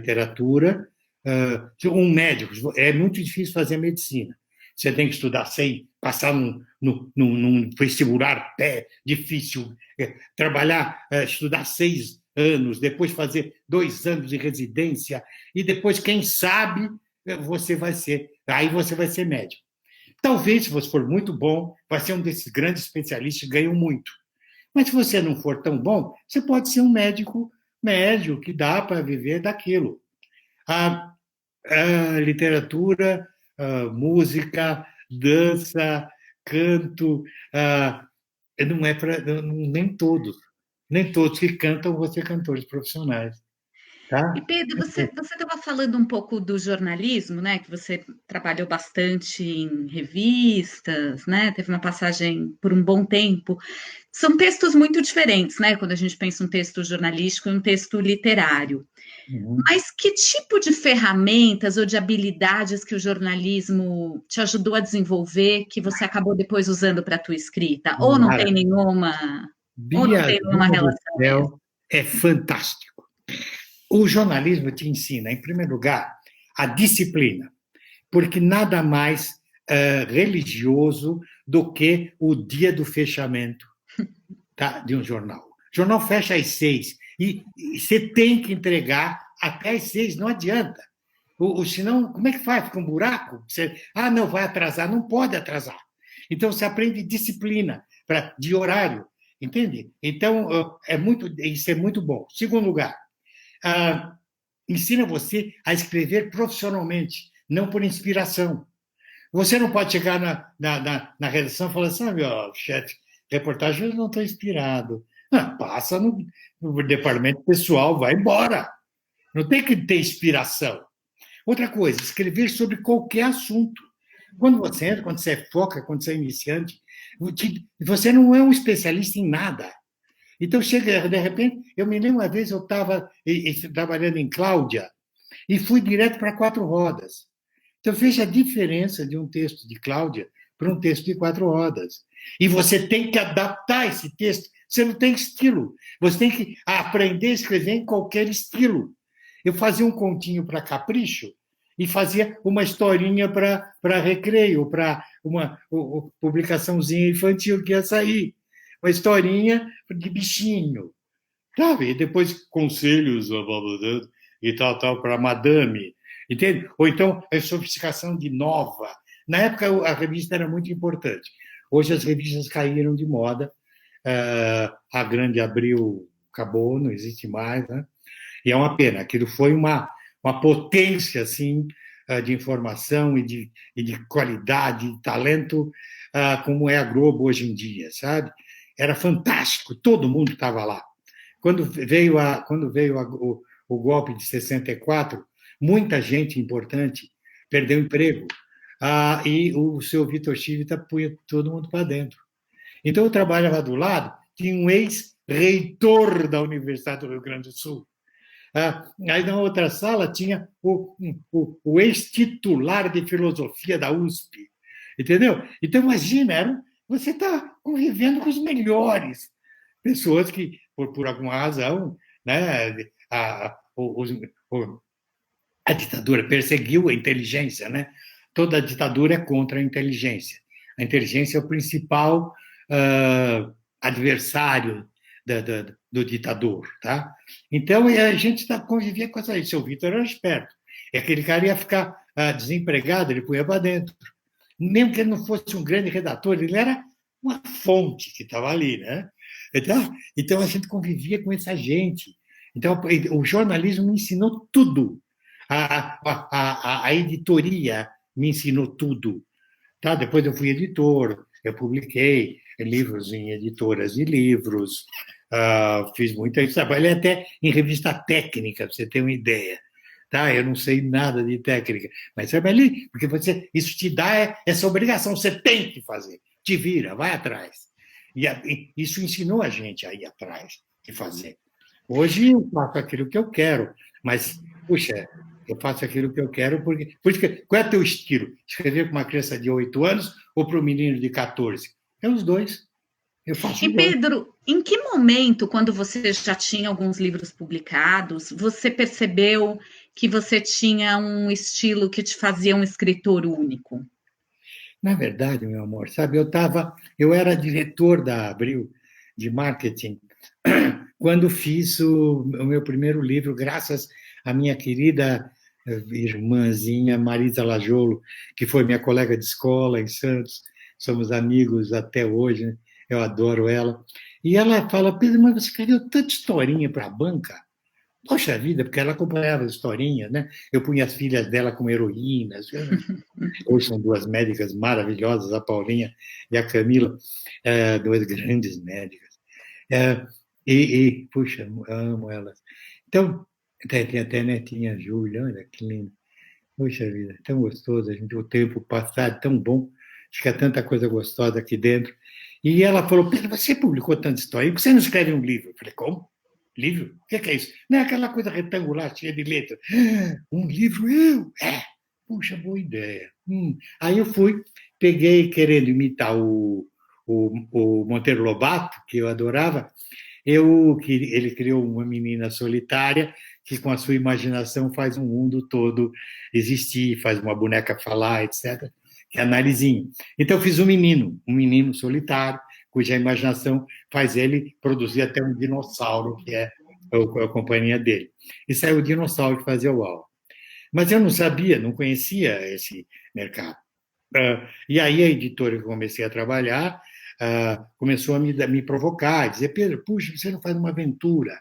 literatura. Um médico, é muito difícil fazer medicina. Você tem que estudar sem passar num vestibular difícil, trabalhar, estudar 6 anos, depois fazer 2 anos de residência, e depois, quem sabe, aí você vai ser médico. Talvez, se você for muito bom, vai ser um desses grandes especialistas que ganham muito. Mas se você não for tão bom, você pode ser um médico médio, que dá para viver daquilo. A literatura, música, dança, canto, não é para nem todos que cantam vão ser cantores profissionais, E tá? Pedro, você estava falando um pouco do jornalismo, né? Que você trabalhou bastante em revistas, né? Teve uma passagem por um bom tempo. São textos muito diferentes, né? Quando a gente pensa um texto jornalístico e um texto literário. Uhum. Mas que tipo de ferramentas ou de habilidades que o jornalismo te ajudou a desenvolver que você acabou depois usando para a tua escrita? Mara, Ou não tem nenhuma Biazinha do relação mesmo? céu, é fantástico. O jornalismo te ensina, em primeiro lugar, a disciplina, porque nada mais religioso do que o dia do fechamento, tá, de um jornal. O jornal fecha às 6 e você tem que entregar até às 6, não adianta. Senão, como é que faz? Fica um buraco? Não, vai atrasar. Não pode atrasar. Então, você aprende disciplina de horário, entende? Então, isso é muito bom. Segundo lugar, ensina você a escrever profissionalmente, não por inspiração. Você não pode chegar na redação e falar assim, meu chefe, reportagem, eu não estou inspirado. Passa no departamento pessoal, vai embora. Não tem que ter inspiração. Outra coisa, escrever sobre qualquer assunto. Quando você entra, quando você é foca, quando você é iniciante, você não é um especialista em nada. Então, chega, de repente, eu me lembro uma vez, eu estava trabalhando em Cláudia e fui direto para 4 rodas. Então, veja a diferença de um texto de Cláudia para um texto de 4 rodas. E você tem que adaptar esse texto. Você não tem estilo. Você tem que aprender a escrever em qualquer estilo. Eu fazia um continho para Capricho e fazia uma historinha para Recreio, para uma publicaçãozinha infantil que ia sair. Uma historinha de bichinho, sabe? E depois conselhos e tal, para Madame, entende? Ou então a sofisticação de nova. Na época a revista era muito importante. Hoje as revistas caíram de moda. A Grande Abril acabou, não existe mais, né? E é uma pena. Aquilo foi uma potência assim de informação e de qualidade, de talento, como é a Globo hoje em dia, sabe? Era fantástico, todo mundo estava lá. Quando veio o golpe de 64, muita gente importante perdeu emprego. E o seu Vitor Chivita punha todo mundo para dentro. Então, eu trabalhava do lado, tinha um ex-reitor da Universidade do Rio Grande do Sul. Aí, na outra sala, tinha o ex-titular de filosofia da USP. Entendeu? Então, imagina, você está convivendo com os melhores pessoas que, por alguma razão, né, a ditadura perseguiu a inteligência, né? Toda ditadura é contra a inteligência. A inteligência é o principal adversário do ditador, tá? Então, a gente convivia com essa. Seu Vitor era esperto. E aquele cara ia ficar desempregado, ele punha para dentro. Mesmo que ele não fosse um grande redator, ele era uma fonte que estava ali, né? Então, a gente convivia com essa gente. Então, o jornalismo me ensinou tudo. A editoria me ensinou tudo. Tá? Depois eu fui editor, eu publiquei livros em editoras de livros, fiz muito isso. Trabalhei até em revista técnica, para você ter uma ideia. Tá? Eu não sei nada de técnica, mas trabalhei, porque isso te dá essa obrigação, você tem que fazer. Te vira, vai atrás. E isso ensinou a gente a ir atrás e fazer. Hoje eu faço aquilo que eu quero, mas, puxa, eu faço aquilo que eu quero porque. Qual é o teu estilo? Escrever para uma criança de 8 anos ou para um menino de 14? É os dois. Eu faço E os dois. Pedro, em que momento, quando você já tinha alguns livros publicados, você percebeu que você tinha um estilo que te fazia um escritor único? Na verdade, meu amor, sabe, eu era diretor da Abril de marketing quando fiz o meu primeiro livro, graças à minha querida irmãzinha Marisa Lajolo, que foi minha colega de escola em Santos, somos amigos até hoje, né? Eu adoro ela. E ela fala, Pedro, mas você escreveu tanta historinha para a banca? Poxa vida, porque ela acompanhava as historinhas, né? Eu punha as filhas dela como heroínas. Hoje são duas médicas maravilhosas, a Paulinha e a Camila, duas grandes médicas. É, puxa, amo elas. Então, tem até a netinha Júlia, olha que linda. Puxa vida, tão gostoso, a gente, o tempo passado, tão bom. Fica tanta coisa gostosa aqui dentro. E ela falou, Pedro, você publicou tanta história, por que você não escreve um livro? Eu falei, como? Livro? O que é isso? Não é aquela coisa retangular, cheia de letras. Um livro, eu? Puxa, boa ideia. Aí eu fui, peguei querendo imitar o Monteiro Lobato, que eu adorava, ele criou uma menina solitária que, com a sua imaginação, faz o mundo todo existir, faz uma boneca falar, etc., que é a Narizinho. Então, eu fiz um menino solitário, cuja imaginação faz ele produzir até um dinossauro, que é a companhia dele. E saiu o dinossauro que fazia o UAU. Mas eu não sabia, não conhecia esse mercado. E aí a editora que eu comecei a trabalhar começou a me provocar, dizer, Pedro, puxa, você não faz uma aventura?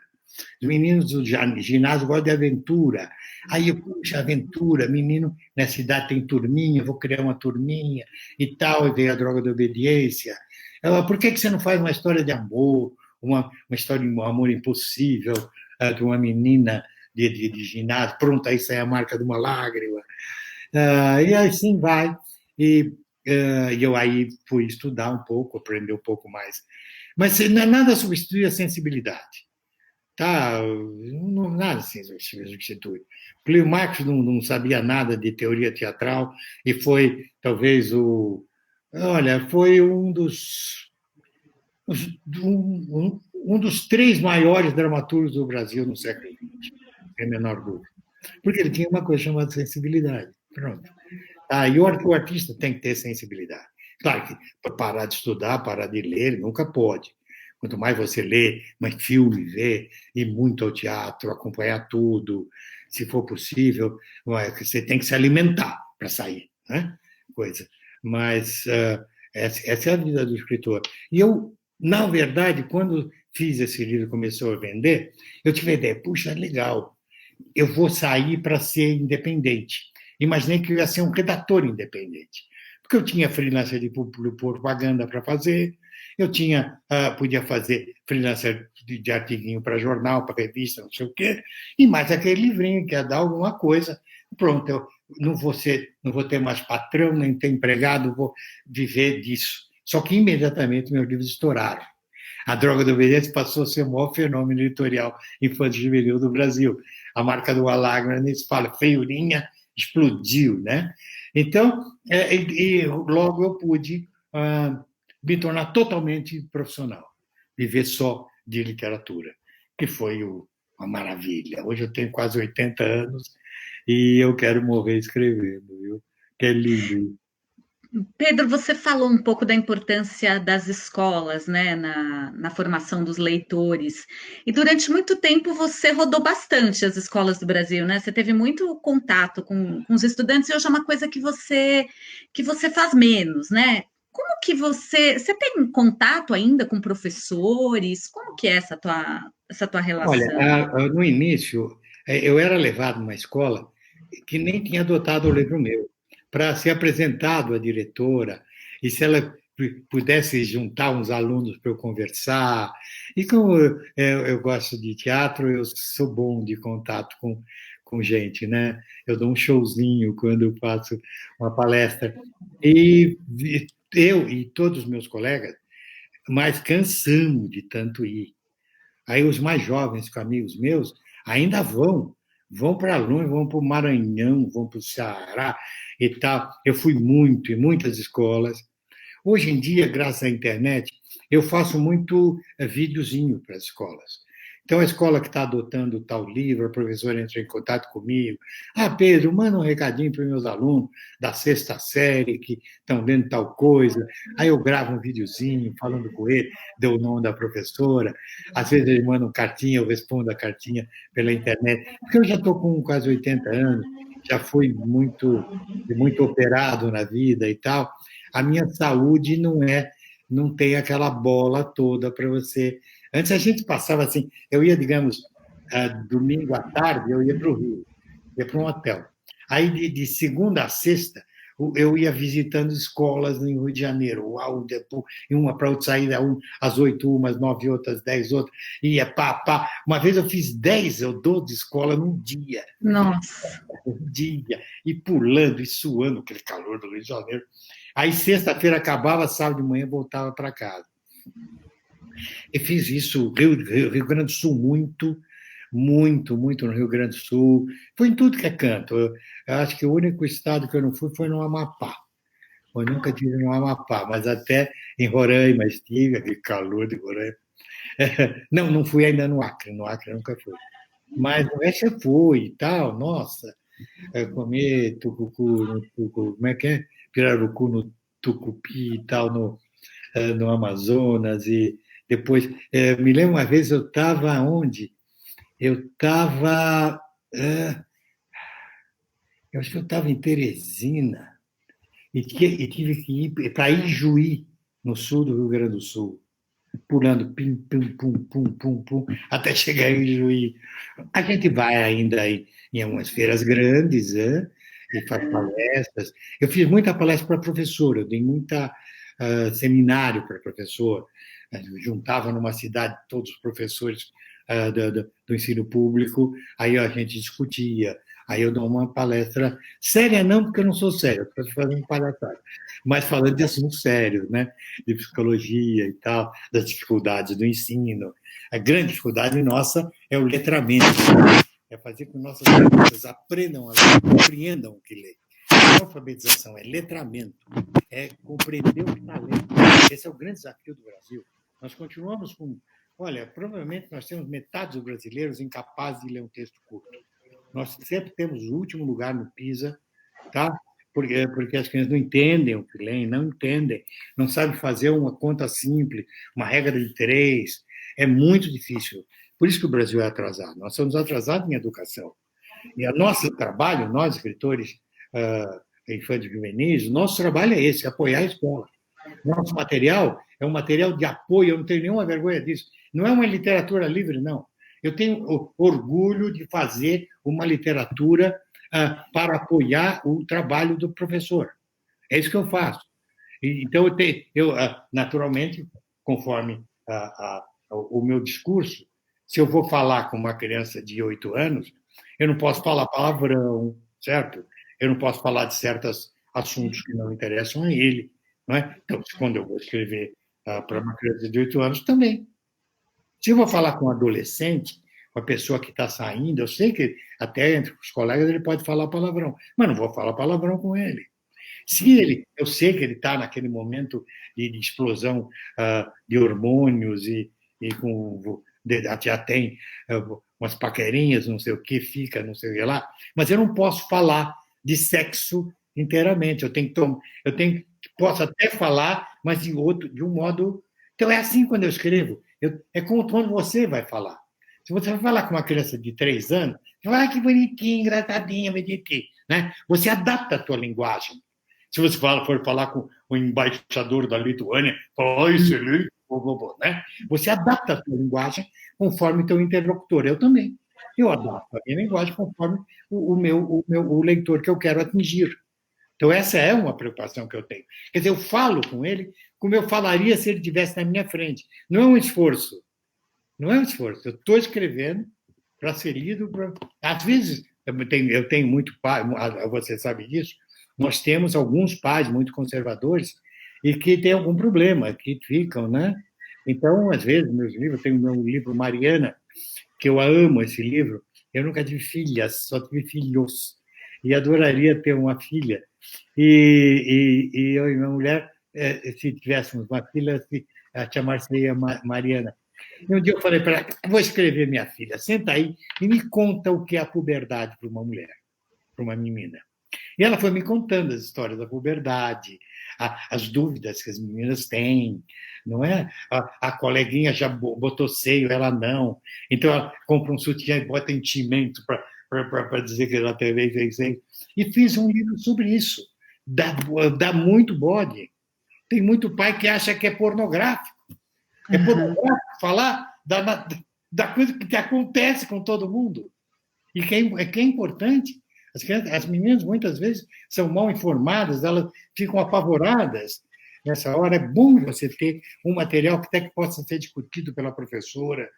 Os meninos do ginásio gostam de aventura. Aí eu, puxa, aventura, menino, nessa idade tem turminha, vou criar uma turminha e tal, e veio a droga da obediência. Ela, por que você não faz uma história de amor, uma história de um amor impossível, de uma menina de ginásio, pronto, aí sai a marca de uma lágrima. E assim vai. E eu aí fui estudar um pouco, aprender um pouco mais. Mas nada substitui a sensibilidade. Tá? Nada assim substitui. Cleo Marx não sabia nada de teoria teatral e foi talvez olha, foi um dos três maiores dramaturgos do Brasil no século XX, sem a menor dúvida. Porque ele tinha uma coisa chamada sensibilidade. Pronto. E o artista tem que ter sensibilidade. Claro que parar de estudar, parar de ler, ele nunca pode. Quanto mais você lê, mais filme vê, ir muito ao teatro, acompanhar tudo, se for possível, você tem que se alimentar para sair, né? Coisa. Mas essa é a vida do escritor. E eu, na verdade, quando fiz esse livro e começou a vender, eu tive a ideia, puxa, legal, eu vou sair para ser independente. Imaginei que eu ia ser um redator independente, porque eu tinha freelancer de propaganda para fazer, eu podia fazer freelancer de artiguinho para jornal, para revista, não sei o quê, e mais aquele livrinho que ia dar alguma coisa. Pronto, eu não vou ter mais patrão, nem ter empregado, vou viver disso. Só que imediatamente meus livros estouraram. A Droga da Obediência passou a ser o maior fenômeno editorial infantil juvenil do Brasil. A marca do Alágrima, nem se fala, feiurinha, explodiu, né? Então, logo eu pude me tornar totalmente profissional, viver só de literatura, que foi uma maravilha. Hoje eu tenho quase 80 anos e eu quero morrer escrevendo, viu? Que é lindo. Pedro, você falou um pouco da importância das escolas, né, na formação dos leitores. E durante muito tempo você rodou bastante as escolas do Brasil, né? Você teve muito contato com os estudantes e hoje é uma coisa que você faz menos, né? Como que você tem contato ainda com professores? Como que é essa tua Olha, relação? no início, eu era levado numa escola que nem tinha adotado o livro meu, para ser apresentado à diretora, e se ela pudesse juntar uns alunos para eu conversar. E como eu gosto de teatro, eu sou bom de contato com gente, né? Eu dou um showzinho quando eu faço uma palestra. E eu e todos os meus colegas, mas cansamos de tanto ir. Aí os mais jovens, com amigos meus, ainda vão para longe, vão para o Maranhão, vão para o Ceará e tal. Eu fui muito em muitas escolas. Hoje em dia, graças à internet, eu faço muito videozinho para as escolas. Então, a escola que está adotando tal livro, a professora entra em contato comigo. Ah, Pedro, manda um recadinho para os meus alunos da sexta série que estão vendo tal coisa. Aí eu gravo um videozinho falando com ele, dou o nome da professora. Às vezes ele manda uma cartinha, eu respondo a cartinha pela internet. Porque eu já estou com quase 80 anos, já fui muito operado na vida e tal. A minha saúde não tem aquela bola toda para você. Antes a gente passava assim, eu ia, digamos, domingo à tarde, eu ia para o Rio, ia para um hotel. Aí, de segunda a sexta, eu ia visitando escolas no Rio de Janeiro, uma para outra saída, às 8, umas 9, outras 10, outras, ia pá. Uma vez eu fiz 10 ou 12 escolas num dia. Nossa. Um dia, e pulando e suando, aquele calor do Rio de Janeiro. Aí, sexta-feira acabava, sábado de manhã voltava para casa. E fiz isso, Rio Grande do Sul, muito no Rio Grande do Sul. Foi em tudo que é canto. Eu acho que o único estado que eu não fui foi no Amapá. Eu nunca estive no Amapá, mas até em Roraima estive, aquele calor de Roraima. Não fui ainda no Acre eu nunca fui. Mas o resto eu fui e tal, nossa. Comer tucucu, como é que é? Pirarucu no Tucupi e tal, no Amazonas, e depois, me lembro uma vez eu estava onde? Eu estava, eu acho que eu estava em Teresina, e tive que ir para Ijuí, no sul do Rio Grande do Sul, pulando pim, pum, pum, pum, pum, pum, até chegar em Ijuí. A gente vai ainda em algumas feiras grandes, né? E faz palestras. Eu fiz muita palestra para professor, eu dei muita seminário para professor. Eu juntava numa cidade todos os professores do ensino público, aí a gente discutia. Aí eu dou uma palestra séria, não, porque eu não sou sério, eu estou fazendo palhaçada, mas falando de assuntos sérios, né? De psicologia e tal, das dificuldades do ensino. A grande dificuldade nossa é o letramento, é fazer com que nossas crianças aprendam a ler, compreendam o que lê. Não é alfabetização, é letramento, é compreender o que está lendo. Esse é o grande desafio do Brasil. Nós continuamos com... Olha, provavelmente nós temos metade dos brasileiros incapazes de ler um texto curto. Nós sempre temos o último lugar no PISA, tá? Porque as crianças não entendem o que leem, não entendem, não sabem fazer uma conta simples, uma regra de 3. É muito difícil. Por isso que o Brasil é atrasado. Nós somos atrasados em educação. E o nosso trabalho, nós, escritores infantis juvenis, nosso trabalho é esse, apoiar a escola. Nosso material é um material de apoio, eu não tenho nenhuma vergonha disso. Não é uma literatura livre, não. Eu tenho orgulho de fazer uma literatura para apoiar o trabalho do professor. É isso que eu faço. Então, naturalmente, conforme o meu discurso, se eu vou falar com uma criança de 8 anos, eu não posso falar palavrão, certo? Eu não posso falar de certos assuntos que não interessam a ele. Não é? Então, quando eu vou escrever para uma criança de 8 anos, também. Se eu vou falar com um adolescente, uma pessoa que está saindo, eu sei que até entre os colegas ele pode falar palavrão, mas não vou falar palavrão com ele. Eu sei que ele está naquele momento de explosão de hormônios e já tem umas paquerinhas, não sei o que, fica, não sei o que lá, mas eu não posso falar de sexo inteiramente. Posso até falar, mas de um modo. Então é assim quando eu escrevo. É como quando você vai falar. Se você vai falar com uma criança de 3 anos, você vai, que bonitinho, engraçadinha, bonitinho, né? Você adapta a tua linguagem. Se você for falar com o embaixador da Lituânia, fala, excelente, né? Você adapta a tua linguagem conforme o teu interlocutor. Eu também. Eu adapto a minha linguagem conforme o leitor que eu quero atingir. Então, essa é uma preocupação que eu tenho. Quer dizer, eu falo com ele como eu falaria se ele estivesse na minha frente. Não é um esforço. Não é um esforço. Eu estou escrevendo para ser lido. Às vezes, eu tenho muito pai, você sabe disso, nós temos alguns pais muito conservadores e que têm algum problema, que ficam, né? Então, às vezes, meus livros, tem o meu livro Mariana, que eu amo esse livro, eu nunca tive filhas, só tive filhos, e adoraria ter uma filha. E eu e minha mulher, se tivéssemos uma filha, chamar-se-ia Mariana. E um dia eu falei para ela, vou escrever, minha filha, senta aí e me conta o que é a puberdade para uma mulher, para uma menina. E ela foi me contando as histórias da puberdade, as dúvidas que as meninas têm, não é? A coleguinha já botou seio, ela não. Então ela compra um sutiã e bota enchimento para dizer que ela também fez seio. E fiz um livro sobre isso. Dá muito bode. Tem muito pai que acha que é pornográfico. É pornográfico falar da coisa que acontece com todo mundo. E que é importante. As meninas, muitas vezes, são mal informadas, elas ficam apavoradas. Nessa hora, é bom você ter um material que até que possa ser discutido pela professora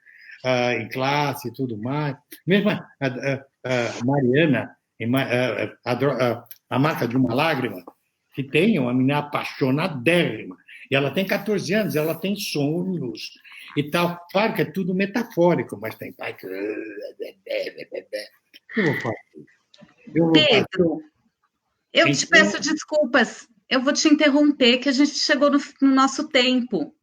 em classe e tudo mais. Mesmo a Mariana, a Marca de uma Lágrima, que tem uma menina apaixonadérrima. E ela tem 14 anos, ela tem sonhos e tal. Claro que é tudo metafórico, mas tem pai que. Eu vou falar. Pedro, eu te peço desculpas. Eu vou te interromper, que a gente chegou no nosso tempo.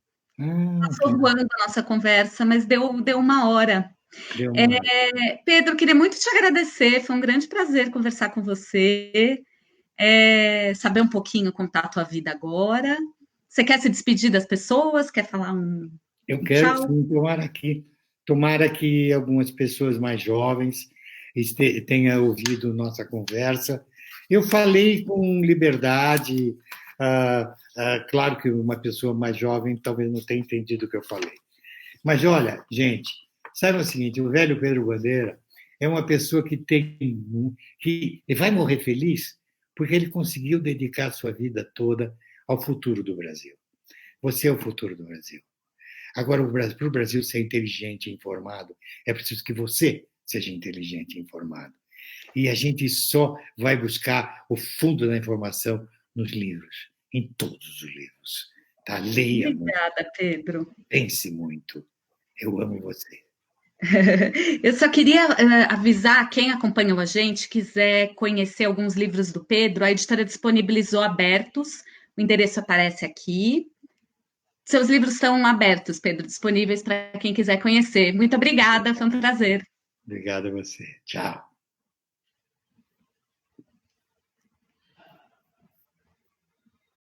Passou voando a nossa conversa, mas deu 1 hora. Pedro, queria muito te agradecer. Foi um grande prazer conversar com você. Saber um pouquinho como está a tua vida agora. Você quer se despedir das pessoas? Quer falar Eu quero, sim, tomara que algumas pessoas mais jovens tenham ouvido nossa conversa. Eu falei com liberdade, claro que uma pessoa mais jovem talvez não tenha entendido o que eu falei. Mas olha, gente, sabe o seguinte, o velho Pedro Bandeira é uma pessoa que vai morrer feliz porque ele conseguiu dedicar a sua vida toda ao futuro do Brasil. Você é o futuro do Brasil. Agora, para o Brasil ser inteligente e informado, é preciso que você seja inteligente e informado. E a gente só vai buscar o fundo da informação nos livros, em todos os livros. Tá? Leia muito. Obrigada, Pedro. Pense muito. Eu amo você. Eu só queria avisar quem acompanhou a gente, quiser conhecer alguns livros do Pedro, a editora disponibilizou abertos, o endereço aparece aqui. Seus livros estão abertos, Pedro, disponíveis para quem quiser conhecer. Muito obrigada, foi um prazer. Obrigado a você. Tchau.